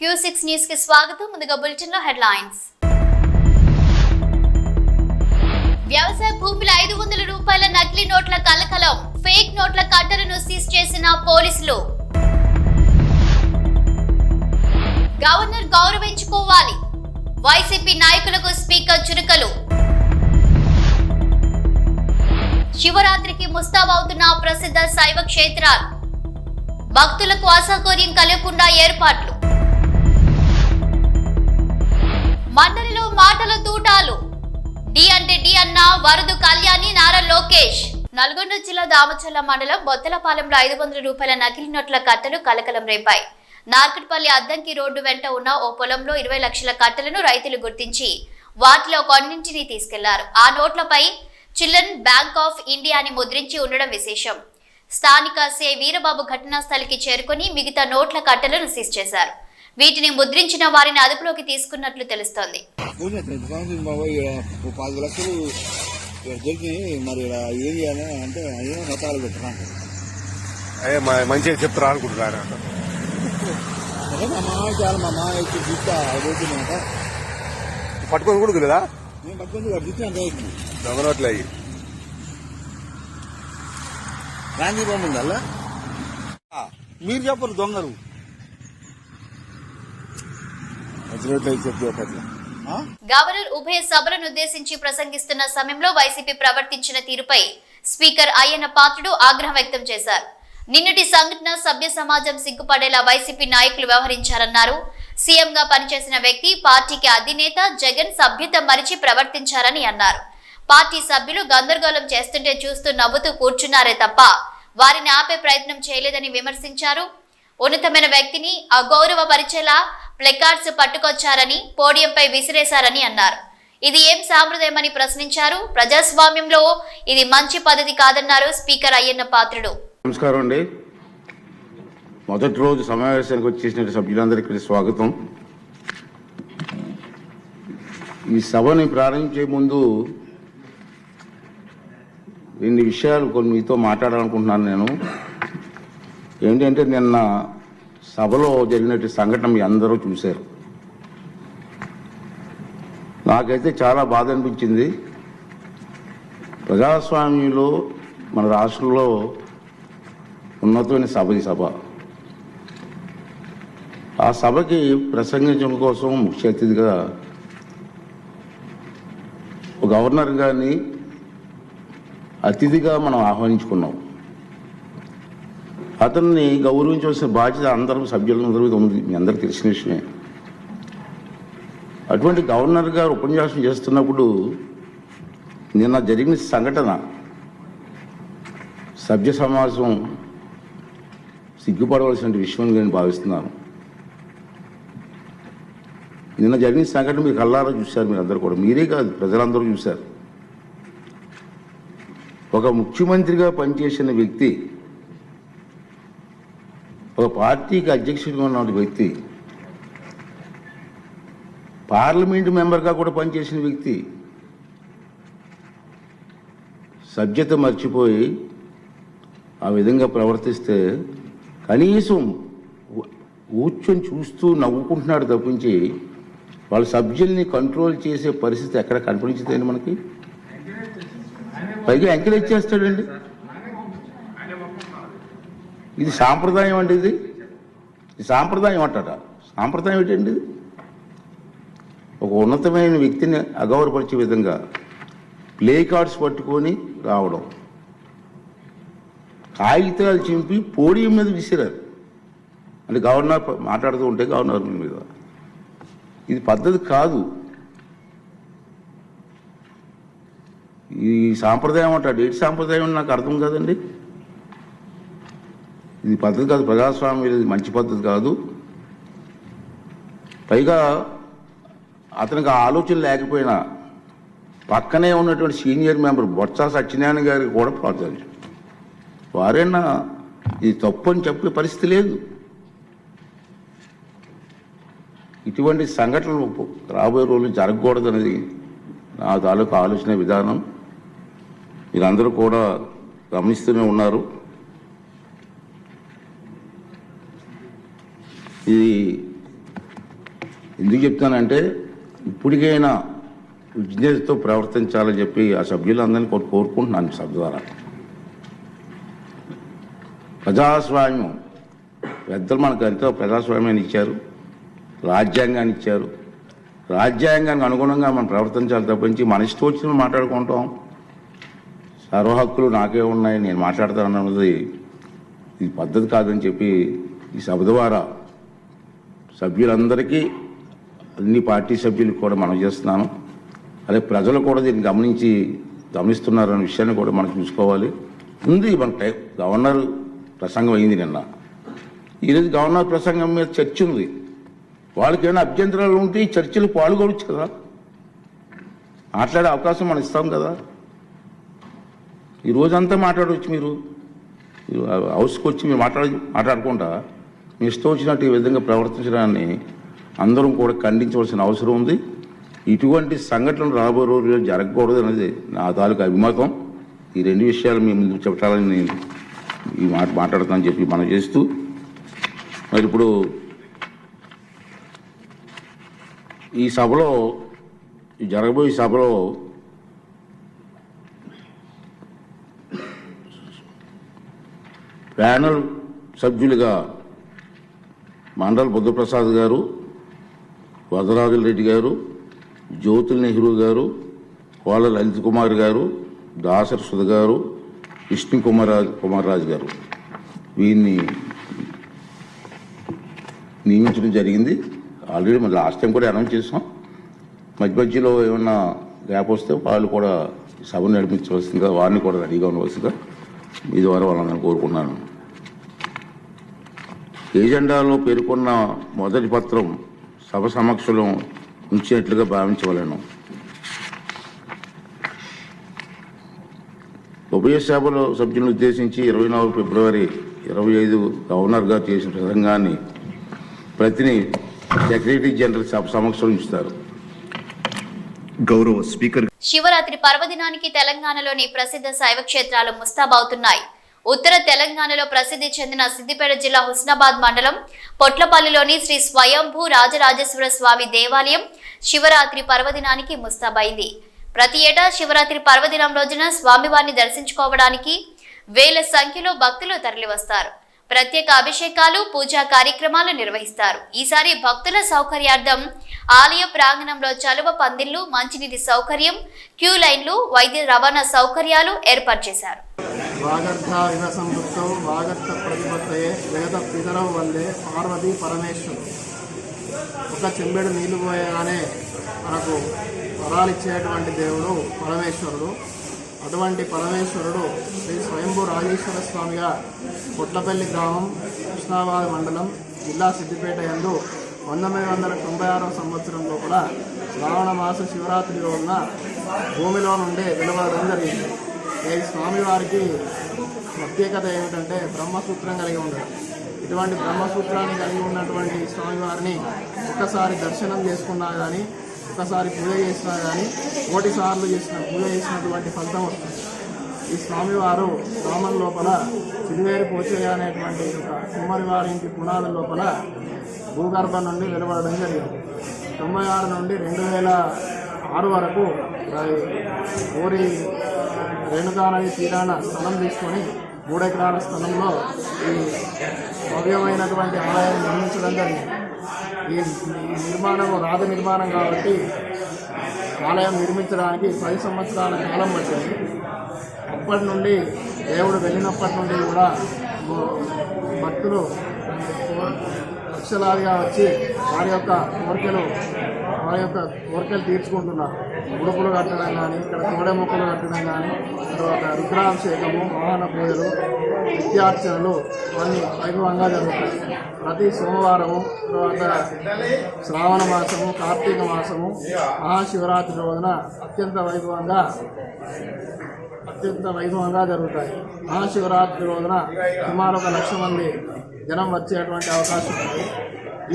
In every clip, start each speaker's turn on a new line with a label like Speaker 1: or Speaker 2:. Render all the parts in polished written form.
Speaker 1: Q6 news కి స్వాగతం. ముందుగా బులెటిన్ లో హెడ్లైన్స్. వ్యవసాయ భూముల 500 రూపాయల నకిలీ నోట్ల కలకలం. ఫేక్ నోట్ల కట్టలను సీజ్ చేసిన పోలీసులు. గవర్నర్ గౌరవించుకోవాలి. వైసీపీ నాయకులకు స్పీకర్ చురుకలు. శివరాత్రికి ముస్తాబవుతున్న ప్రసిద్ధ శైవ క్షేత్రాలు. భక్తులకు అసౌకర్యం కలగకుండా ఏర్పాట్లు. మండలిలో మాటల తూటాలు. డి అంటే డి అన్న వరదు కళ్యాణి నారా లోకేష్. నల్గొండ జిల్లా దామచర్ల మండలం బొత్తలపాలెంలో 500 రూపాయల నకిలీ నోట్ల కట్టలు కలకలం రేపాయి. నార్కట్పల్లి అద్దంకి రోడ్డు వెంట ఉన్న ఓ పొలంలో 20 లక్షల కట్టలను రైతులు గుర్తించి వాటిలో కొన్నింటిని తీసుకెళ్లారు. ఆ నోట్లపై చిల్డ్రన్ బ్యాంక్ ఆఫ్ ఇండియా అని ముద్రించి ఉండడం విశేషం. స్థానిక సే వీరబాబు ఘటనా స్థలికి చేరుకుని మిగతా నోట్ల కట్టలను సీజ్ చేశారు. వీటిని ముద్రించిన వారిని అదుపులోకి తీసుకున్నట్లు తెలుస్తోంది.
Speaker 2: మంచిగా చెప్తారా అనుకుంటున్నారా? పట్టుకొని కూడా లేదా దొంగనోట్లు అయ్యి
Speaker 3: గాంధీ బొమ్మ ఉందల్లా మీరు చెప్పరు దొంగరు
Speaker 1: గవర్నర్ ఉభయ సభలను ఉద్దేశించి ప్రసంగిస్తున్న సమయంలో వైసీపీ ప్రవర్తించిన తీరుపై స్పీకర్ అయ్యన్న పాత్రుడు ఆగ్రహం వ్యక్తం చేశారు. నిన్నటి సంఘటన సభ్య సమాజం సిగ్గుపడేలా వైసీపీ నాయకులు వ్యవహరించారన్నారు. సీఎంగా పనిచేసిన వ్యక్తి పార్టీకి అధినేత జగన్ సభ్యత మరిచి ప్రవర్తించారని అన్నారు. పార్టీ సభ్యులు గందరగోళం చేస్తుంటే చూస్తూ నవ్వుతూ కూర్చున్నారే తప్ప వారిని ఆపే ప్రయత్నం చేయలేదని విమర్శించారు. ఉన్నతమైన వ్యక్తిని అగౌరవపరిచేలా ప్లెకార్డ్స్ పట్టుకొచ్చారని పోడియంపై విసిరేశారని అన్నారు. ఇది ఏం సాంప్రదాయమని ప్రశ్నించారు. ప్రజాస్వామ్యంలో ఇది మంచి పద్ధతి కాదన్నారు స్పీకర్ అయ్యన్న పాత్రుడు.
Speaker 4: నమస్కారం అండి. మొదటి రోజు సమావేశానికి వచ్చేసిన సభ్యులందరికీ స్వాగతం. ఈ సభని ప్రారంభించే ముందు 2 విషయాలు కొన్ని మీతో మాట్లాడాలనుకుంటున్నాను. నేను ఏంటంటే నిన్న సభలో జరిగినట్టు సంఘటన మీ అందరూ చూశారు. నాకైతే చాలా బాధ అనిపించింది. ప్రజాస్వామ్యంలో మన రాష్ట్రంలో ఉన్నతమైన సభ ఈ సభ. ఆ సభకి ప్రసంగించడం కోసం ముఖ్య అతిథిగా గవర్నర్ గారిని అతిథిగా మనం ఆహ్వానించుకున్నాం. అతన్ని గౌరవించవలసిన బాధ్యత అందరూ సభ్యులందరూ ఉంది, మీ అందరికీ తెలిసిన విషయమే. అటువంటి గవర్నర్ గారు ఉపన్యాసం చేస్తున్నప్పుడు నిన్న జరిగిన సంఘటన సభ్య సమాజం సిగ్గుపడవలసిన విషయం నేను భావిస్తున్నాను. నిన్న జరిగిన సంఘటన మీరు కళ్ళారా చూశారు, మీరు అందరూ కూడా, మీరే కాదు ప్రజలందరూ చూశారు. ఒక ముఖ్యమంత్రిగా పనిచేసిన వ్యక్తి, ఒక పార్టీకి అధ్యక్షుడిగా ఉన్న వ్యక్తి, పార్లమెంటు మెంబర్గా కూడా పనిచేసిన వ్యక్తి సభ్యత మర్చిపోయి ఆ విధంగా ప్రవర్తిస్తే కనీసం కూర్చొని చూస్తూ నవ్వుకుంటున్నాడు తప్పించి వాళ్ళ సభ్యుల్ని కంట్రోల్ చేసే పరిస్థితి ఎక్కడ కనిపించదండి మనకి. పైగా ఎంకరేజ్ చేస్తాడండి. ఇది సాంప్రదాయం అండి. ఇది సాంప్రదాయం అంటారా? సాంప్రదాయం ఏంటండి? ఇది ఒక ఉన్నతమైన వ్యక్తిని అగౌరవపరిచే విధంగా ప్లే కార్డ్స్ పట్టుకొని రావడం, కాగితాలు చింపి పోడియం మీద విసిరారు. అంటే గవర్నర్ మాట్లాడుతూ ఉంటే గవర్నర్ మీద, ఇది పద్ధతి కాదు. ఈ సాంప్రదాయం అంటాడు. ఏంటి సాంప్రదాయం నాకు అర్థం కాదండి. ఇది పద్ధతి కాదు. ప్రజాస్వామ్యం ఇది మంచి పద్ధతి కాదు. పైగా అతనికి ఆలోచన లేకపోయినా పక్కనే ఉన్నటువంటి సీనియర్ మెంబర్ బొత్స సత్యనారాయణ గారికి కూడా ప్రోత్సహించారు. వారైనా ఇది తప్పు అని చెప్పే పరిస్థితి లేదు. ఇటువంటి సంఘటనలు రాబోయే రోజులు జరగకూడదు అనేది నా తాలూకు ఆలోచన విధానం. మీరందరూ కూడా గమనిస్తూనే ఉన్నారు. ఇది ఎందుకు చెప్తానంటే ఇప్పటికైనా విజ్ఞతతో ప్రవర్తించాలని చెప్పి ఆ సభ్యులందరినీ కోరుకుంటున్నాను సభ ద్వారా. ప్రజాస్వామ్యం పెద్దలు మనకు ఎంతో ప్రజాస్వామ్యాన్ని ఇచ్చారు, రాజ్యాంగాన్ని ఇచ్చారు. రాజ్యాంగానికి అనుగుణంగా మనం ప్రవర్తించాలి తప్పించి మన ఇష్టం వచ్చిన మాట్లాడుకుంటాం. సర్వ హక్కులు నాకే ఉన్నాయి, నేను మాట్లాడతానన్నది ఇది పద్ధతి కాదని చెప్పి ఈ సభ ద్వారా సభ్యులందరికీ, అన్ని పార్టీ సభ్యులకు కూడా మనం చేస్తున్నాను. అదే ప్రజలు కూడా దీన్ని గమనిస్తున్నారనే విషయాన్ని కూడా మనం చూసుకోవాలి. ఉంది మన గవర్నర్ ప్రసంగం అయింది నిన్న. ఈరోజు గవర్నర్ ప్రసంగం మీద చర్చ ఉంది. వాళ్ళకి ఏమైనా అభ్యంతరాలు ఉంటే ఈ చర్చలు పాల్గొనవచ్చు కదా, మాట్లాడే అవకాశం మనం ఇస్తాం కదా. ఈ రోజంతా మాట్లాడవచ్చు. మీరు హౌస్కి వచ్చి మీరు మాట్లాడకుండా మీ ఇష్టం వచ్చినట్టు ఈ విధంగా ప్రవర్తించడాన్ని అందరం కూడా ఖండించవలసిన అవసరం ఉంది. ఇటువంటి సంఘటనలు రాబోయే రోజుల్లో జరగకూడదు అనేది నా తాలూకు అభిమతం. ఈ రెండు విషయాలు మీ ముందు చెప్పాలని నేను ఈ మాట మాట్లాడతానని చెప్పి మనం చేస్తూ, మరి ఇప్పుడు ఈ సభలో, ఈ జరగబోయే సభలో ప్యానల్ సభ్యులుగా మండల్ బుద్ధప్రసాద్ గారు, వరదరాజుల రెడ్డి గారు, జ్యోతుల్ నెహ్రూ గారు, కోళ్ళ లలిత్ కుమార్ గారు, దాసరి సుధ గారు, విష్ణు కుమార్ రాజు గారు వీరిని నియమించడం జరిగింది. ఆల్రెడీ మరి లాస్ట్ టైం కూడా అనౌన్స్ చేసాం. మధ్యలో ఏమన్నా గ్యాప్ వస్తే వాళ్ళు కూడా సభను నడిపించవలసిందిగా, వారిని కూడా రెడీగా ఉండవలసిందిగా మీ ద్వారా వాళ్ళని కోరుకున్నాను. ఏజెండాలో పేర్కొన్న మొదటి పత్రం సభ సమక్షంలో ఉంచినట్లుగా భావించవలను. ఉభయ సభలో సభ్యులను ఉద్దేశించి 24 ఫిబ్రవరి 25 గవర్నర్ గారు చేసిన ప్రసంగాన్ని ప్రతిని సెక్రటరీ జనరల్ సభ సమక్షంలో ఉంచుతారు.
Speaker 5: గౌరవ స్పీకర్.
Speaker 1: శివరాత్రి పర్వదినానికి తెలంగాణలోని ప్రసిద్ధ శైవ క్షేత్రాలు ముస్తాబవుతున్నాయి. ఉత్తర తెలంగాణలో ప్రసిద్ధి చెందిన సిద్దిపేట జిల్లా హుస్నాబాద్ మండలం పొట్లపల్లిలోని శ్రీ స్వయంభూ రాజరాజేశ్వర స్వామి దేవాలయం శివరాత్రి పర్వదినానికి ముస్తాబైంది. ప్రతి ఏటా శివరాత్రి పర్వదినం రోజున స్వామివారిని దర్శించుకోవడానికి వేల సంఖ్యలో భక్తులు తరలివస్తారు. ప్రత్యేక అభిషేకాలు, పూజా కార్యక్రమాలు నిర్వహిస్తారు. ఈసారి భక్తుల సౌకర్యార్థం ఆలయ ప్రాంగణంలో చలువ పందిళ్లు, మంచినీటి సౌకర్యం, క్యూ లైన్లు, వైద్య రవాణా సౌకర్యాలు ఏర్పాటు చేశారు.
Speaker 6: వాగర్థావివ సంవృత్తౌ వాగర్థ ప్రతిపత్తయే వేద పితరౌ వందే పార్వతీ పరమేశ్వరు. ఒక చెంబెడు నీళ్లు పోయగానే మనకు వరాలిచ్చేటువంటి దేవుడు పరమేశ్వరుడు. అటువంటి పరమేశ్వరుడు శ్రీ స్వయంభూ రాజేశ్వర స్వామిగా పొట్లపల్లి గ్రామం, హుస్నాబాద్ మండలం, జిల్లా సిద్దిపేట యందు 1996వ సంవత్సరం లోపల శ్రావణ మాస శివరాత్రి రోజున భూమిలో నుండి వెలువడడం జరిగింది. ఈ స్వామివారికి ప్రత్యేకత ఏమిటంటే బ్రహ్మసూత్రం కలిగి ఉండడం. ఇటువంటి బ్రహ్మసూత్రాన్ని కలిగి ఉన్నటువంటి స్వామివారిని ఒకసారి దర్శనం చేసుకున్నా కానీ, ఒకసారి పూజ చేసినా కానీ 100 సార్లు పూజ చేసినటువంటి ఫలితం వస్తుంది. ఈ స్వామివారు గ్రామం లోపల చిరువేరు పోచయ్య అనేటువంటి ఒక కుమ్మరి వారి ఇంటి పునాదుల లోపల భూగర్భం నుండి వెలువడడం జరిగింది. 96 నుండి 2006 వరకు ఊరి రేణుకానది తీరాన స్థలం తీసుకొని 3 ఎకరాల స్థలంలో ఈ భవ్యమైనటువంటి ఆలయాన్ని నిర్మించడం జరిగింది. ఈ నిర్మాణము రాజ నిర్మాణం కాబట్టి ఆలయం నిర్మించడానికి 10 సంవత్సరాల కాలం పట్టింది. అప్పటి నుండి దేవుడు వెళ్ళినప్పటి నుండి కూడా భక్తులు లక్షలాదిగా వచ్చి వారి యొక్క కోరికలు తీర్చుకుంటున్నారు. ఉడుపులు కట్టడం కానీ, ఇక్కడ కోడెముక్కలు కట్టడం కానీ, తర్వాత రుద్రాభిషేకము, వాహన పూజలు, నిత్యార్చనలు అన్నీ వైభవంగా జరుగుతాయి. ప్రతి సోమవారము, తర్వాత శ్రావణ మాసము, కార్తీక మాసము, మహాశివరాత్రి రోజున అత్యంత వైభవంగా జరుగుతాయి. మహాశివరాత్రి రోజున సుమారు 1 లక్ష మంది జనం వచ్చేటువంటి అవకాశం ఉంది.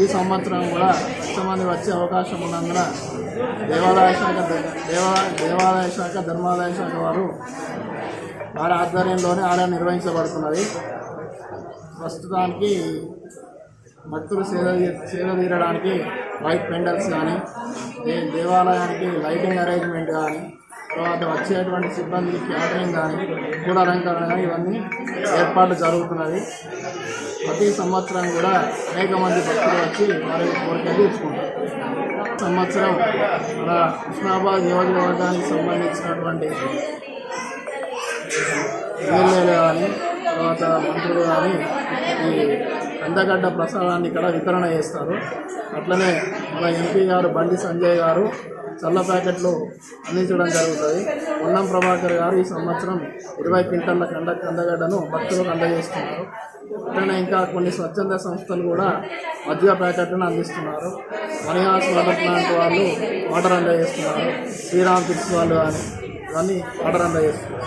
Speaker 6: ఈ సంవత్సరం కూడా 1 లక్ష మంది వచ్చే అవకాశం ఉన్నందున దేవాదాయ శాఖ ధర్మాదాయ శాఖ వారి ఆధ్వర్యంలోనే ఆలయం నిర్వహించబడుతున్నది. ప్రస్తుతానికి భక్తులు సేద తీరడానికి లైట్ పెండల్స్ కానీ దేవాలయానికి లైటింగ్ అరేంజ్మెంట్ కానీ తర్వాత వచ్చేటువంటి సిబ్బందికి క్యాటరింగ్ కానీ కూడాలంకరణ కానీ ఇవన్నీ ఏర్పాట్లు జరుగుతున్నది. ప్రతి సంవత్సరం కూడా అనేక మంది భక్తులు వచ్చి వారి కోరికలు తీర్చుకుంటారు. సంవత్సరం మన హుస్నాబాద్ నియోజకవర్గానికి సంబంధించినటువంటి ఎమ్మెల్యేలు కానీ తర్వాత మంత్రులు కానీ ఈ కందగడ్డ ప్రసాదాన్ని ఇక్కడ వితరణ చేస్తారు. అట్లనే మన ఎంపీ గారు బండి సంజయ్ గారు చల్ల ప్యాకెట్లు అందించడం జరుగుతుంది. పొన్నం ప్రభాకర్ గారు ఈ సంవత్సరం 20 క్వింటళ్ల కందగడ్డను భక్తులకు అందజేస్తున్నారు. అట్లనే ఇంకా కొన్ని స్వచ్ఛంద సంస్థలు కూడా మజ్జిగ ప్యాకెట్లను అందిస్తున్నారు. మణిహాస్ వాటర్ ప్లాంట్ వాళ్ళు వాటర్ అందజేస్తున్నారు. శ్రీరామ్ కిడ్స్ వాళ్ళు కానీ ఇవన్నీ వాటర్ అందజేస్తున్నారు.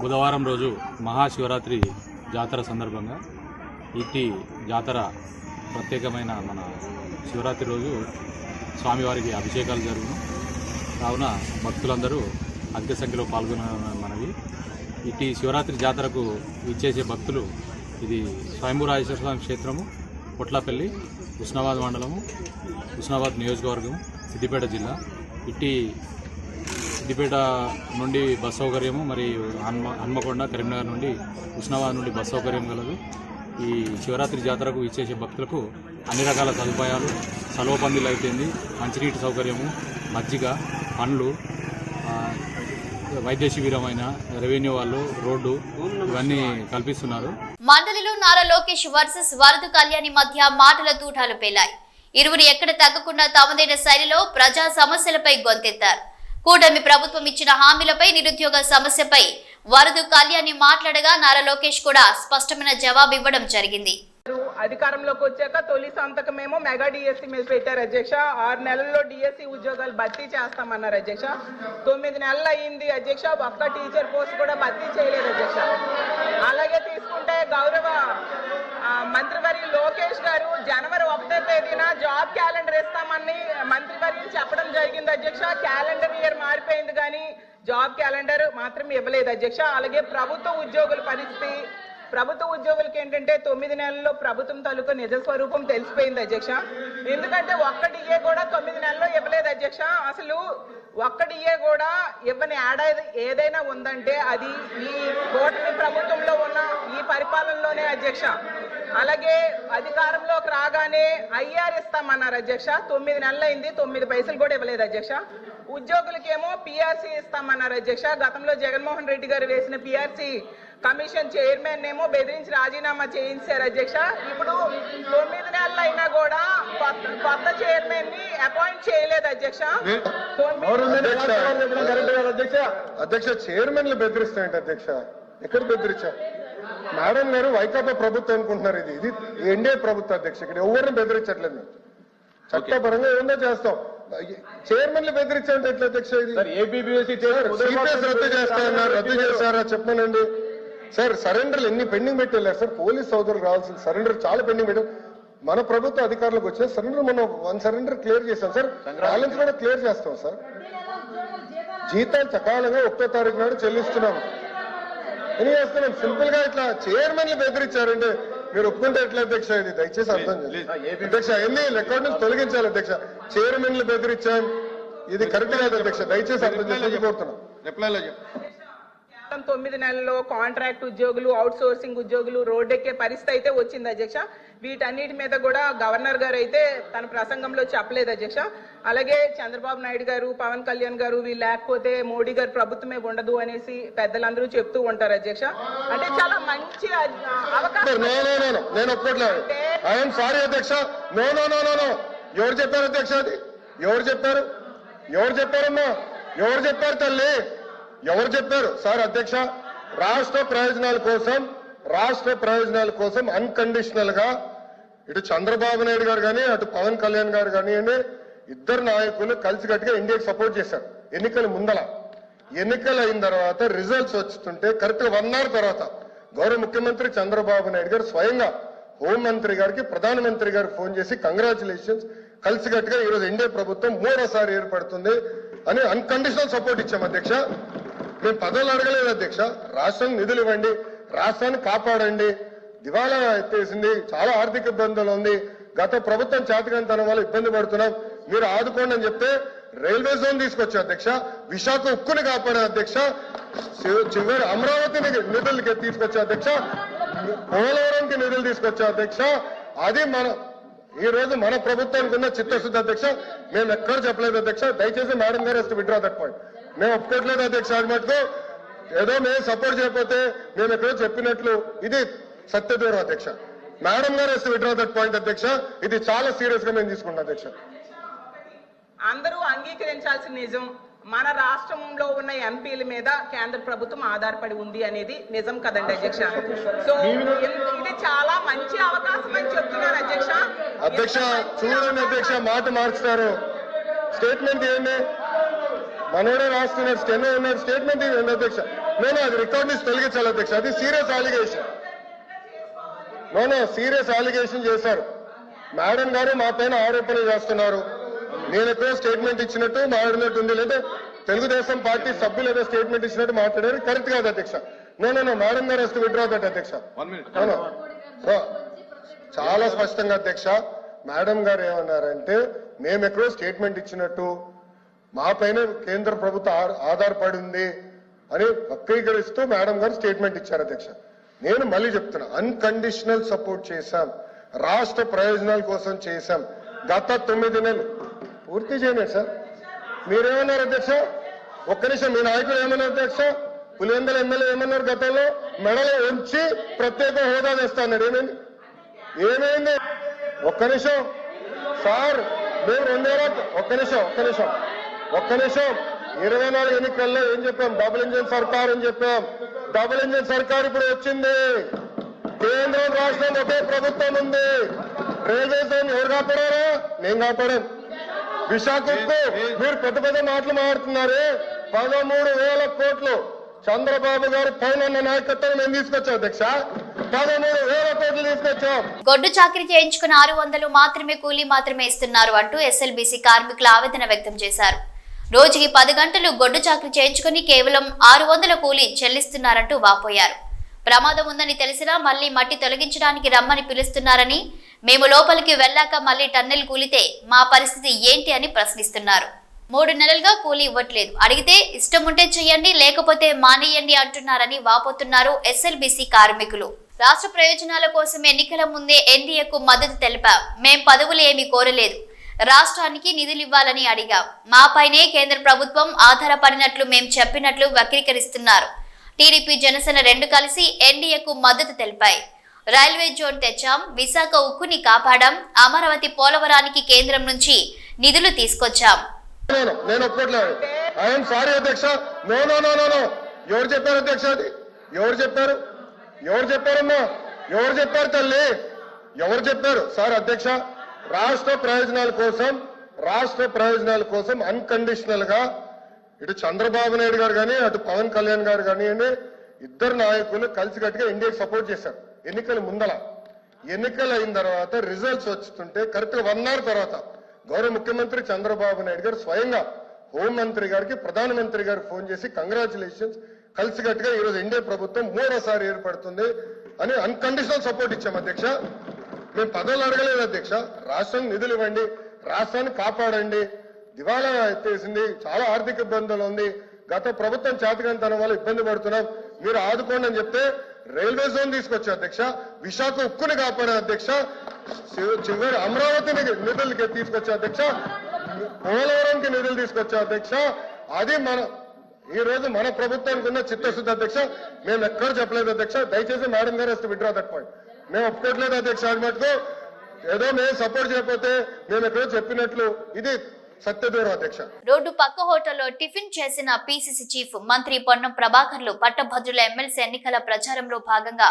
Speaker 5: బుధవారం రోజు మహాశివరాత్రి జాతర సందర్భంగా ఇట్టి జాతర ప్రత్యేకమైన మన శివరాత్రి రోజు స్వామివారికి అభిషేకాలు జరుగును. కావున భక్తులందరూ అధిక సంఖ్యలో పాల్గొనమనవి. ఇట్టి శివరాత్రి జాతరకు ఇచ్చేసే భక్తులు ఇది స్వయంభూరాజేశ్వర స్వామి క్షేత్రము, పొట్లపల్లి, హుస్నాబాద్ మండలము, హుస్నాబాద్ నియోజకవర్గం, సిద్దిపేట జిల్లా. ఇట్టి సిద్దిపేట నుండి బస్ సౌకర్యము, మరియు హన్మకొండ, కరీంనగర్ నుండి హుస్నాబాద్ నుండి బస్ సౌకర్యం కలదు. ఈ శివరాత్రి జాతరకు ఇచ్చేసే భక్తులకు అన్ని రకాల సదుపాయాలు, సలవ పందిలు అయిపోయింది, మంచినీటి సౌకర్యము, మజ్జిగ, పండ్లు, వైద్య శిబిరమైన రెవెన్యూ వాళ్ళు, రోడ్డు ఇవన్నీ కల్పిస్తున్నారు.
Speaker 1: మండలిలో నారా లోకేష్ వర్సెస్ వరద కళ్యాణి మధ్య మాటల తూటాలు పేలాయి. ఇరువురు ఎక్కడ తగ్గకుండా తమదైన శైలిలో ప్రజా సమస్యలపై గొంతెత్తారు. కూటమి ప్రభుత్వం ఇచ్చిన హామీలపై, నిరుద్యోగ సమస్యపై వరద కళ్యాణి మాట్లాడగా నారా లోకేష్ కూడా స్పష్టమైన జవాబు ఇవ్వడం జరిగింది.
Speaker 7: అధికారంలోకి వచ్చాక తొలి సంతకమేమో మెగా డిఎస్సీ మీద పెట్టారు అధ్యక్ష. 6 నెలల్లో డిఎస్సీ ఉద్యోగాలు భర్తీ చేస్తామన్నారు అధ్యక్ష. 9 నెలలు అయ్యింది అధ్యక్ష, ఒక్క టీచర్ పోస్ట్ కూడా భర్తీ చేయలేదు అధ్యక్ష. అలాగే తీసుకుంటే గౌరవ మంత్రివర్యులు లోకేష్ గారు జనవరి 1వ తేదీన జాబ్ క్యాలెండర్ ఇస్తామని మంత్రివర్యులు చెప్పడం జరిగింది అధ్యక్ష. క్యాలెండర్ ఇయర్ మారిపోయింది కానీ జాబ్ క్యాలెండర్ మాత్రం ఇవ్వలేదు అధ్యక్ష. అలాగే ప్రభుత్వ ఉద్యోగుల పరిస్థితి, ప్రభుత్వ ఉద్యోగులకి ఏంటంటే 9 నెలల్లో ప్రభుత్వం తాలూకా నిజ స్వరూపం తెలిసిపోయింది అధ్యక్ష. ఎందుకంటే ఒక్క డిఏ కూడా 9 నెలల్లో ఇవ్వలేదు అధ్యక్ష. అసలు ఒక్క డిఏ కూడా ఇవ్వని ఏడాది ఏదైనా ఉందంటే అది ఈ కూటమి ప్రభుత్వంలో ఉన్న ఈ పరిపాలనలోనే అధ్యక్ష. అలాగే అధికారంలోకి రాగానే ఐఆర్ ఇస్తామన్నారు అధ్యక్ష. 9 నెలలు అయింది, 9 పైసలు కూడా ఇవ్వలేదు అధ్యక్ష. ఉద్యోగులకేమో పిఆర్సీ ఇస్తామన్నారు అధ్యక్ష. గతంలో జగన్మోహన్ రెడ్డి గారు వేసిన పిఆర్సీ కమిషన్ చైర్మన్ ఏమో బెదిరించి రాజీనామా చేయించారు అధ్యక్ష. ఇప్పుడు 9 నెలలు అయినా కూడా కొత్త చైర్మన్ ని అపాయింట్ చేయలేదు అధ్యక్ష.
Speaker 2: అధ్యక్ష చైర్మన్లు బెదిరిస్తాయంట అధ్యక్ష. ఎక్కడ బెదిరించా మేడం గారు? వైకాపా ప్రభుత్వం అనుకుంటున్నారు. ఇది ఎన్డీఏ ప్రభుత్వం అధ్యక్ష. ఇక్కడ ఎవరిని బెదిరించట్లేదు. చట్టపరంగా ఏమన్నా చేస్తాం. చైర్మన్లు బెదిరించాలంటే ఎట్లా అధ్యక్ష? ఇది రద్దు చేస్తారన్నారు, రద్దు చేస్తారా చెప్పనండి సార్. సరెండర్లు ఎన్ని పెండింగ్ పెట్టి వెళ్ళారు సార్. పోలీస్ సోదరులు రావాల్సిన సరెండర్ చాలా పెండింగ్ పెట్టారు. మన ప్రభుత్వ అధికారులకు వచ్చిన సరెండర్ మనం 1 సరెండర్ క్లియర్ చేస్తాం సార్. బ్యాలెన్స్ కూడా క్లియర్ చేస్తాం సార్. జీతాలు సకాలంగా 1వ తారీఖు నాడు చెల్లిస్తున్నాం. ఏం చేస్తున్నాం? సింపుల్ గా ఇట్లా చైర్మన్లు బెదిరించారంటే మీరు ఒప్పుకుంటే ఎట్లా అధ్యక్ష? ఇది దయచేసి అర్థం చేయండి అధ్యక్ష. ఎన్ని రికార్డు నుంచి తొలగించాలి అధ్యక్ష. చైర్మన్లు బెదిరించాం, ఇది కరెక్ట్ కాదు అధ్యక్ష. దయచేసి అర్థం చేసి కోరుతున్నాం. రిప్లైలో
Speaker 7: 9 నెలల్లో కాంట్రాక్ట్ ఉద్యోగులు, అవుట్ సోర్సింగ్ ఉద్యోగులు రోడ్డెక్కే పరిస్థితి అయితే వచ్చింది అధ్యక్ష. వీటన్నిటి మీద కూడా గవర్నర్ గారు అయితే తన ప్రసంగంలో చెప్పలేదు అధ్యక్ష. అలాగే చంద్రబాబు నాయుడు గారు, పవన్ కళ్యాణ్ గారు వీళ్ళు లేకపోతే మోడీ గారు ప్రభుత్వమే ఉండదు అనేసి పెద్దలందరూ చెప్తూ ఉంటారు అధ్యక్ష. అంటే చాలా మంచి అవకాశం.
Speaker 2: నేను ఒప్పుకోవట్లేదు. ఐఎమ్ సారీ అధ్యక్ష. No no no no no. ఎవరు చెప్పారు అధ్యక్ష? అది ఎవరు చెప్పారు? ఎవరు చెప్పారమ్మా? ఎవరు చెప్పారు తల్లి? ఎవరు చెప్పారు సార్? అధ్యక్ష, రాష్ట్ర ప్రయోజనాల కోసం అన్కండిషనల్ గా ఇటు చంద్రబాబు నాయుడు గారు కానీ అటు పవన్ కళ్యాణ్ గారు కానివ్వండి, ఇద్దరు నాయకులు కలిసికట్టుగా ఇండియాకి సపోర్ట్ చేశారు. ఎన్నికల ముందల, ఎన్నికలు అయిన తర్వాత రిజల్ట్స్ వస్తుంటే కరెక్ట్ గా 1 అవర్ తర్వాత గౌరవ ముఖ్యమంత్రి చంద్రబాబు నాయుడు గారు స్వయంగా హోంమంత్రి గారికి, ప్రధానమంత్రి గారికి ఫోన్ చేసి కంగ్రాచులేషన్స్, కలిసికట్టుగా ఈరోజు ఎన్డీఏ ప్రభుత్వం 3వసారి ఏర్పడుతుంది అని అన్కండిషనల్ సపోర్ట్ ఇచ్చాం అధ్యక్ష. మేము పదవులు అడగలేదు అధ్యక్ష. రాష్ట్రానికి నిధులు ఇవ్వండి, రాష్ట్రాన్ని కాపాడండి, దివాలా ఎత్తేసింది, చాలా ఆర్థిక ఇబ్బందులు ఉంది, గత ప్రభుత్వం చేతకంతనం వల్ల ఇబ్బంది పడుతున్నాం, మీరు ఆదుకోండి అని చెప్తే రైల్వే జోన్ తీసుకొచ్చా అధ్యక్ష, విశాఖ ఉక్కుని కాపాడే అధ్యక్ష, చివరి అమరావతిని నిధులకి తీసుకొచ్చా అధ్యక్ష, పోలవరంకి నిధులు తీసుకొచ్చా అధ్యక్ష. అది ఈ రోజు మన ప్రభుత్వానికి ఉన్న చిత్తశుద్ధి అధ్యక్ష. మేము ఎక్కడ చెప్పలేదు అధ్యక్ష, దయచేసి మేడం గారు విత్డ్రా దట్ పాయింట్. మేము ఒప్పుకోవట్లేదు అధ్యక్ష. అది మటుకు ఏదో మేము సపోర్ట్ చేయకపోతే మేము ఎక్కడో చెప్పినట్లు ఇది సత్యదూరం అధ్యక్ష. మేడం గారు విత్డ్రా దట్ పాయింట్ అధ్యక్ష. ఇది చాలా సీరియస్ గా మేము తీసుకుంటాం అధ్యక్ష.
Speaker 7: అందరూ అంగీకరించాల్సిన నిజం, మన రాష్ట్రంలో ఉన్న ఎంపీల మీద కేంద్ర ప్రభుత్వం ఆధారపడి ఉంది అనేది నిజం కదండి అధ్యక్ష. సో ఇది చాలా మంచి అవకాశం అని చెప్తున్నారు అధ్యక్ష.
Speaker 2: అధ్యక్ష చూడండి అధ్యక్ష, మాట మార్చుతారు. స్టేట్మెంట్ ఏంటి, మనోడే రాస్తున్నారు, స్టెనో ఉన్నారు, స్టేట్మెంట్ ఏంటి అధ్యక్ష? నేను అది రికార్డ్ నుంచి తొలగించాలి అధ్యక్ష. అది సీరియస్ అలిగేషన్. సీరియస్ అలిగేషన్ చేశారు మేడం గారు, మా పైన ఆరోపణలు చేస్తున్నారు. నేను ఎక్కడో స్టేట్మెంట్ ఇచ్చినట్టు మాట్లాడినట్టు ఉంది, లేదా తెలుగుదేశం పార్టీ సభ్యులు ఏదో స్టేట్మెంట్ ఇచ్చినట్టు మాట్లాడారు. కరెక్ట్ కాదు అధ్యక్ష. నో మేడం గారు విత్డ్రా దట్ అధ్యక్ష. చాలా స్పష్టంగా అధ్యక్ష, మేడం గారు ఏమన్నారంటే మేము ఎక్కడో స్టేట్మెంట్ ఇచ్చినట్టు, మా పైన కేంద్ర ప్రభుత్వం ఆధారపడి ఉంది అని వక్రీకరిస్తూ మేడం గారు స్టేట్మెంట్ ఇచ్చారు అధ్యక్ష. నేను మళ్ళీ చెప్తున్నా, అన్కండిషనల్ సపోర్ట్ చేశాం, రాష్ట్ర ప్రయోజనాల కోసం చేశాం. గత 9 నెలలు పూర్తి చేయలేదు సార్. మీరేమన్నారు అధ్యక్ష? ఒక్క నిమిషం, మీ నాయకులు ఏమన్నారు అధ్యక్ష? పులివెందుల ఎమ్మెల్యే ఏమన్నారు? గతంలో మెడలో ఉంచి ప్రత్యేక హోదా తెస్తాన్నారు. ఏమైంది? ఒక్క నిమిషం సార్, మేము 2024 ఎన్నికల్లో ఏం చెప్పాం? డబుల్ ఇంజిన్ సర్కార్ అని చెప్పాం. డబుల్ ఇంజిన్ సర్కార్ ఇప్పుడు వచ్చింది. కేంద్రం రాష్ట్రం ఒకే ప్రభుత్వం ఉంది. రైల్వే జోన్ ఎవరు కాపాడారా? నేను కాపాడాను. విశాఖకు మీరు పెద్ద పెద్ద మాటలు మాట్లాడుతున్నారు. 13,000 కోట్లు చంద్రబాబు గారు పైన నాయకత్వం మేము తీసుకొచ్చాం అధ్యక్ష. 13,000 కోట్లు తీసుకొచ్చాం.
Speaker 1: గొడ్డు చాకరీ చేయించుకున్న 600 మాత్రమే కూలీ మాత్రమే ఇస్తున్నారు అంటూ ఎస్ఎల్బీసీ కార్మికులు ఆవేదన వ్యక్తం చేశారు. రోజుకి 10 గంటలు గొడ్డు చాకరీ చేయించుకుని కేవలం 600 కూలీ చెల్లిస్తున్నారంటూ వాపోయారు. ప్రమాదం ఉందని తెలిసినా మళ్లీ మట్టి తొలగించడానికి రమ్మని పిలుస్తున్నారని, మేము లోపలికి వెళ్లాక మళ్లీ టన్నెల్ కూలితే మా పరిస్థితి ఏంటి అని ప్రశ్నిస్తున్నారు. 3 నెలలుగా కూలీ ఇవ్వట్లేదు, అడిగితే ఇష్టం ఉంటే చెయ్యండి లేకపోతే మానేయండి అంటున్నారని వాపోతున్నారు ఎస్ఎల్బీసీ కార్మికులు. రాష్ట్ర ప్రయోజనాల కోసం ఎన్నికల ముందే ఎన్డీఏకు మద్దతు తెలిపాం. మేం పదవులు ఏమీ కోరలేదు, రాష్ట్రానికి నిధులు ఇవ్వాలని అడిగాం. మాపైనే కేంద్ర ప్రభుత్వం ఆధారపడినట్లు మేం చెప్పినట్లు వక్రీకరిస్తున్నారు. టీడీపీ జనసేన 2 కలిసి ఎన్డీఏకు మద్దతు తెలిపాయి. రైల్వే జోన్ తెచ్చాం, విశాఖ ఉక్కుని కాపాడాం, అమరావతి పోలవరానికి కేంద్రం నుంచి నిధులు తీసుకొచ్చాం.
Speaker 2: నేను ఒప్పుకోట్లేదు. ఐఎమ్ సారీ అధ్యక్ష. నో ఎవరు చెప్పారు అధ్యక్ష? అది ఎవరు చెప్పారమ్మా? ఎవరు చెప్పారు తల్లి? ఎవరు చెప్పారు సార్? అధ్యక్ష, రాష్ట్ర ప్రయోజనాల కోసం అన్కండిషనల్ గా ఇటు చంద్రబాబు నాయుడు గారు కానీ అటు పవన్ కళ్యాణ్ గారు కానివ్వండి, ఇద్దరు నాయకులు కలిసికట్టుగా ఇండియాకి సపోర్ట్ చేశారు. ఎన్నికల ముందల, ఎన్నికలు అయిన తర్వాత రిజల్ట్స్ వస్తుంటే కరెక్ట్ గా 1 hour తర్వాత గౌరవ ముఖ్యమంత్రి చంద్రబాబు నాయుడు గారు స్వయంగా హోంమంత్రి గారికి, ప్రధానమంత్రి గారు ఫోన్ చేసి కంగ్రాచులేషన్స్, కలిసికట్టుగా ఈరోజు ఎన్డీఏ ప్రభుత్వం 3వసారి ఏర్పడుతుంది అని అన్కండిషనల్ సపోర్ట్ ఇచ్చాం అధ్యక్ష. మేము పదవులు అడగలేదు అధ్యక్ష. రాష్ట్రానికి నిధులు ఇవ్వండి, రాష్ట్రాన్ని కాపాడండి. దివాలా ఎత్తేసింది, చాలా ఆర్థిక ఇబ్బందులు ఉంది, గత ప్రభుత్వం చేతకంతనం వల్ల ఇబ్బంది పడుతున్నాం, మీరు ఆదుకోండి అని చెప్తే రైల్వే జోన్ తీసుకొచ్చా అధ్యక్ష, విశాఖ ఉక్కుని కాపాడే అధ్యక్ష, చివరి అమరావతిని నిధులకి తీసుకొచ్చా అధ్యక్ష, పోలవరంకి నిధులు తీసుకొచ్చా అధ్యక్ష. అది ఈ రోజు మన ప్రభుత్వానికి ఉన్న చిత్తశుద్ధి అధ్యక్ష. మేము ఎక్కడ చెప్పలేదు అధ్యక్ష. దయచేసి మేడం గారు విత్డ్రా దట్ పాయింట్. మేము ఒప్పుకోవట్లేదు అధ్యక్ష. అది మటుకు ఏదో మేము సపోర్ట్ చేయకపోతే మేము ఎక్కడో చెప్పినట్లు ఇది సత్యదూరం అధ్యక్ష.
Speaker 1: రోడ్డు పక్క హోటల్లో టిఫిన్ చేసిన పీసీసీ చీఫ్ మంత్రి పొన్నం ప్రభాకర్లు పట్టభద్రుల ఎమ్మెల్సీ ఎన్నికల ప్రచారంలో భాగంగా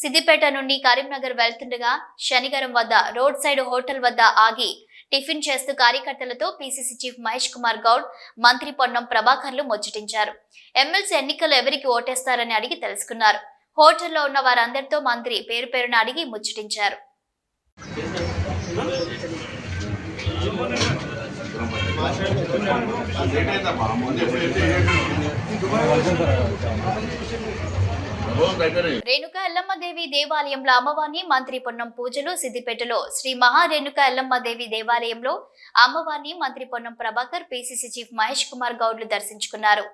Speaker 1: సిద్దిపేట నుండి కరీంనగర్ వెళ్తుండగా శనిగారం వద్ద రోడ్ సైడ్ హోటల్ వద్ద ఆగి టిఫిన్ చేస్తూ కార్యకర్తలతో పీసీసీ చీఫ్ మహేష్ కుమార్ గౌడ్, మంత్రి పొన్నం ప్రభాకర్లు ముచ్చటించారు. ఎమ్మెల్సీ ఎన్నికల్లో ఎవరికి ఓటేస్తారని అడిగి తెలుసుకున్నారు. హోటల్లో ఉన్న వారందరితో మంత్రి పేరు పేరున అడిగి ముచ్చటించారు. రేణుక ఎల్లమ్మదేవి దేవాలయంలో అమ్మవారిని మంత్రి పొన్నం పూజలు. సిద్దిపేటలో శ్రీ మహారేణుక ఎల్లమ్మదేవి దేవాలయంలో అమ్మవారిని మంత్రి పొన్నం ప్రభాకర్, పిసిసి చీఫ్ మహేష్ కుమార్ గౌడ్లు దర్శించుకున్నారు.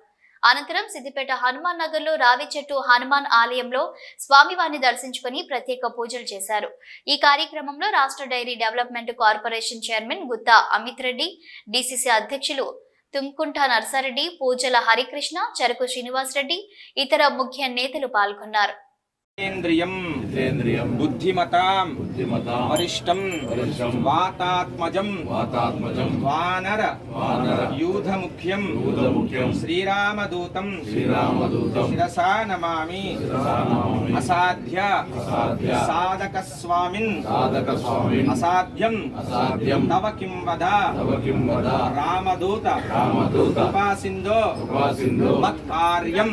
Speaker 1: అనంతరం సిద్దిపేట హనుమాన్ నగర్ లో రావి చెట్టు హనుమాన్ ఆలయంలో స్వామివారిని దర్శించుకుని ప్రత్యేక పూజలు చేశారు. ఈ కార్యక్రమంలో రాష్ట్ర dairy development corporation chairman Gutha Amit Reddy, DCC అధ్యక్షులు తుమ్కుంట నర్సారెడ్డి, పూజల హరికృష్ణ, చెరకు శ్రీనివాస్ రెడ్డి, ఇతర ముఖ్య నేతలు పాల్గొన్నారు.
Speaker 8: బుద్ధిమతాం వరిష్టం వాతాత్మజం వానర యూధముఖ్యం శ్రీరామదూతం శిరసా నమామి అసాధ్య సాధక స్వామిన్ అసాధ్యం తవ కిం వద రామదూత ఉపాసిందో మత్కార్యం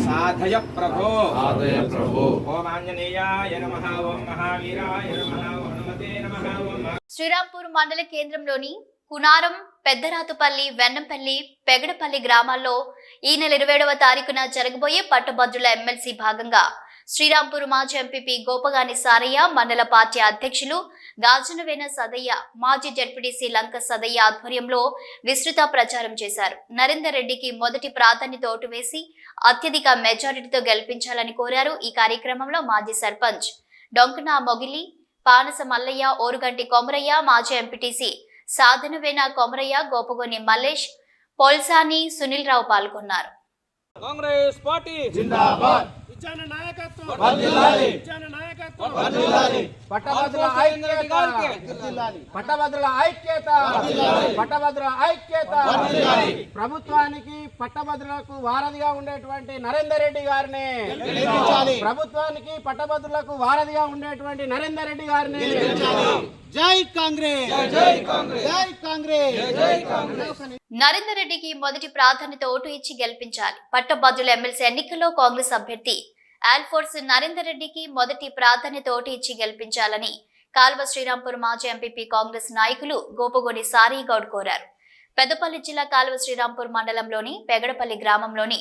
Speaker 8: సాధయ ప్రభో. ఓం ఆంజనేయాయ నమః, ఓం మహావీరాయ నమః, ఓం నమతే నమః, ఓం
Speaker 1: శ్రీరాంపూర్ మండల కేంద్రంలోని కునారం, పెద్దరాతుపల్లి, వెన్నంపల్లి, పెగడపల్లి గ్రామాల్లో ఈ నెల 27వ తారీఖున జరగబోయే పట్టభద్రుల ఎమ్మెల్సీ భాగంగా శ్రీరాంపూర్ మాజీ ఎంపీపీ గోపగాని సారయ్య, మండల పార్టీ అధ్యక్షులు గాజునవేన సదయ్య, మాజీ జడ్పీటీసీ లంక సదయ్య ఆధ్వర్యంలో విస్తృత ప్రచారం చేశారు. నరేందర్ రెడ్డికి మొదటి ప్రాధాన్యత ఓటు వేసి అత్యధిక మెజారిటీతో గెలిపించాలని కోరారు. ఈ కార్యక్రమంలో మాజీ సర్పంచ్ డొంకన మొగిలి, పానస మల్లయ్య, ఓరుగంటి కొమరయ్య, మాజీ ఎంపీటీసీ సాధనవేన కొమరయ్య, గోపగోని మల్లేష్, పోల్సాని సునీల్ రావు పాల్గొన్నారు.
Speaker 8: కాంగ్రెస్ పార్టీ జిందాబాద్.
Speaker 6: పట్టభద్రుల ఐక్యత, పట్టభద్రుల ఐక్యత, పట్టభద్రుల ఐక్యత. ప్రభుత్వానికి పట్టభద్రులకు వారధిగా ఉండేటువంటి నరేందర్ రెడ్డి గారిని, ప్రభుత్వానికి పట్టభద్రులకు వారధిగా ఉండేటువంటి నరేందర్ రెడ్డి గారిని. జై కాంగ్రెస్, జై కాంగ్రెస్, జై కాంగ్రెస్, జై కాంగ్రెస్.
Speaker 1: నరేందర్ రెడ్డికి మొదటి ప్రాధాన్యత ఓటు ఇచ్చి గెలిపించాలి. పట్టభద్రుల ఎమ్మెల్సీ ఎన్నికల్లో కాంగ్రెస్ అభ్యర్థి ఆల్ఫోర్స్ నరేందర్ రెడ్డికి మొదటి ప్రాధాన్యత ఓటు ఇచ్చి గెలిపించాలని కాల్వ శ్రీరాంపూర్ మాజీ ఎంపీపీ కాంగ్రెస్ నాయకులు గోపగోని సారయ్య గౌడ్ కోరారు. పెద్దపల్లి జిల్లా కాల్వ శ్రీరాంపూర్ మండలంలోని పెగడపల్లి గ్రామంలోని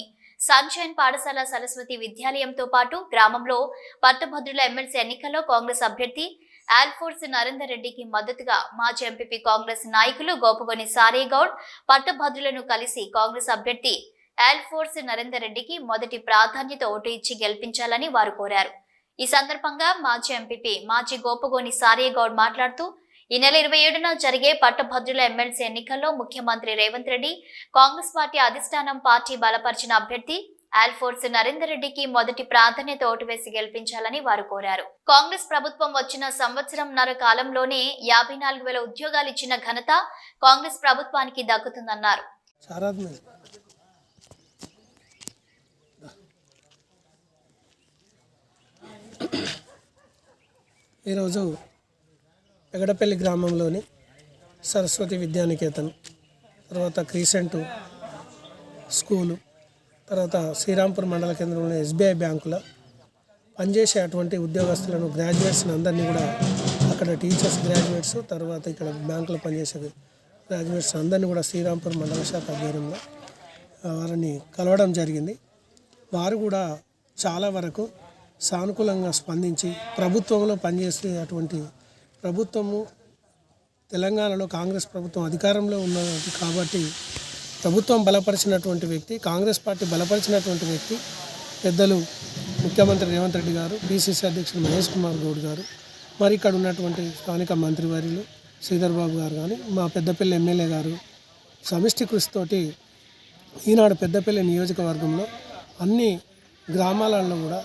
Speaker 1: సన్షైన్ పాఠశాల సరస్వతి విద్యాలయంతో పాటు గ్రామంలో పట్టభద్రుల ఎమ్మెల్సీ ఎన్నికల్లో కాంగ్రెస్ అభ్యర్థి ఆల్ఫోర్స్ నరేందర్ రెడ్డికి మద్దతుగా మాజీ ఎంపీపీ కాంగ్రెస్ నాయకులు గోపగోని సారయ్య గౌడ్ పట్టభద్రులను కలిసి కాంగ్రెస్ అభ్యర్థి ఆల్ఫోర్స్ నరేందర్ రెడ్డికి మొదటి ప్రాధాన్యత ఓటు ఇచ్చి గెలిపించాలని వారు కోరారు. ఈ సందర్భంగా మాజీ ఎంపీపీ మాజీ గోపగోని సారయ్య గౌడ్ మాట్లాడుతూ ఈ నెల 27న జరిగే పట్టభద్రుల ఎమ్మెల్సీ ఎన్నికల్లో ముఖ్యమంత్రి రేవంత్ రెడ్డి, కాంగ్రెస్ పార్టీ అధిష్టానం పార్టీ బలపరిచిన అభ్యర్థి ఆల్ఫోర్స్ నరేందర్ రెడ్డికి మొదటి ప్రాధాన్యత ఓటు వేసి గెలిపించాలని వారు కోరారు. కాంగ్రెస్ ప్రభుత్వం వచ్చిన సంవత్సరంన్నర కాలంలోనే 54,000 ఉద్యోగాలు ఇచ్చిన ఘనత కాంగ్రెస్ ప్రభుత్వానికి దక్కుతుందన్నారు.
Speaker 9: ఈరోజు పెగడపల్లి గ్రామంలోని సరస్వతి విద్యానికేతన్, తర్వాత క్రీసెంట్ స్కూలు, తర్వాత శ్రీరాంపూర్ మండల కేంద్రంలోని ఎస్బీఐ బ్యాంకులో పనిచేసే అటువంటి ఉద్యోగస్తులను, గ్రాడ్యుయేట్స్ని అందరినీ కూడా అక్కడ టీచర్స్ గ్రాడ్యుయేట్స్, తర్వాత ఇక్కడ బ్యాంకులో పనిచేసే గ్రాడ్యుయేట్స్ అందరినీ కూడా శ్రీరాంపూర్ మండల శాఖ ఆధ్వర్యంలో వారిని కలవడం జరిగింది. వారు కూడా చాలా వరకు సానుకూలంగా స్పందించి ప్రభుత్వంలో పనిచేసే అటువంటి ప్రభుత్వము తెలంగాణలో కాంగ్రెస్ ప్రభుత్వం అధికారంలో ఉన్నది కాబట్టి ప్రభుత్వం బలపరిచినటువంటి వ్యక్తి, కాంగ్రెస్ పార్టీ బలపరిచినటువంటి వ్యక్తి పెద్దలు ముఖ్యమంత్రి రేవంత్ రెడ్డి గారు, పిసిసి అధ్యక్షుడు మహేష్ కుమార్ గౌడ్ గారు, మరి ఇక్కడ ఉన్నటువంటి స్థానిక మంత్రివర్యులు శ్రీధర్ బాబు గారు కానీ, మా పెద్దపల్లి ఎమ్మెల్యే గారు సమిష్టి కృషితోటి ఈనాడు పెద్దపల్లి నియోజకవర్గంలో అన్ని గ్రామాలలో కూడా,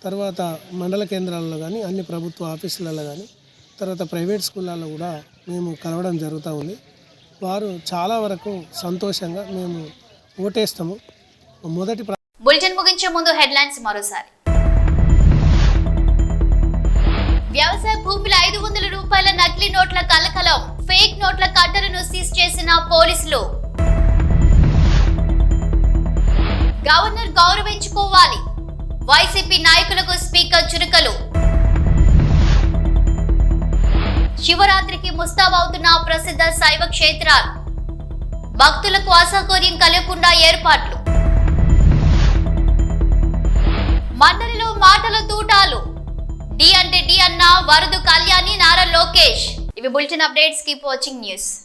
Speaker 9: తర్వాత మండల కేంద్రాలలో కానీ, అన్ని ప్రభుత్వ ఆఫీసులలో కానీ, తర్వాత ప్రైవేట్ స్కూళ్ళల్లో కూడా మేము కలవడం జరుగుతూ ఉంది. వారు చాలా వరకు సంతోషంగా మేము ఓటేస్తాము. మొదటి
Speaker 1: బులెటిన్ ముగించే ముందు హెడ్లైన్స్ మరోసారి. వ్యవసాయ భూముల 500 రూపాయల నకిలీ నోట్ల కలకలం, ఫేక్ నోట్ల కట్టలను సీజ్ చేసిన పోలీసులు. గవర్నర్ గౌరవించుకోవాలి, వైసీపీ నాయకులకు స్పీకర్ చురుకలు. శివరాత్రికి ముస్తాబవుతున్న ప్రసిద్ధ శైవ క్షేత్రాలు, భక్తులకు అసౌకర్యం కలగకుండా ఏర్పాట్లు. మండలిలో మాటల తూటాలు. డి అంటే డి అన్న వరదు కళ్యాణి నారా లోకేష్. ఇవి bulletin updates. Keep watching news.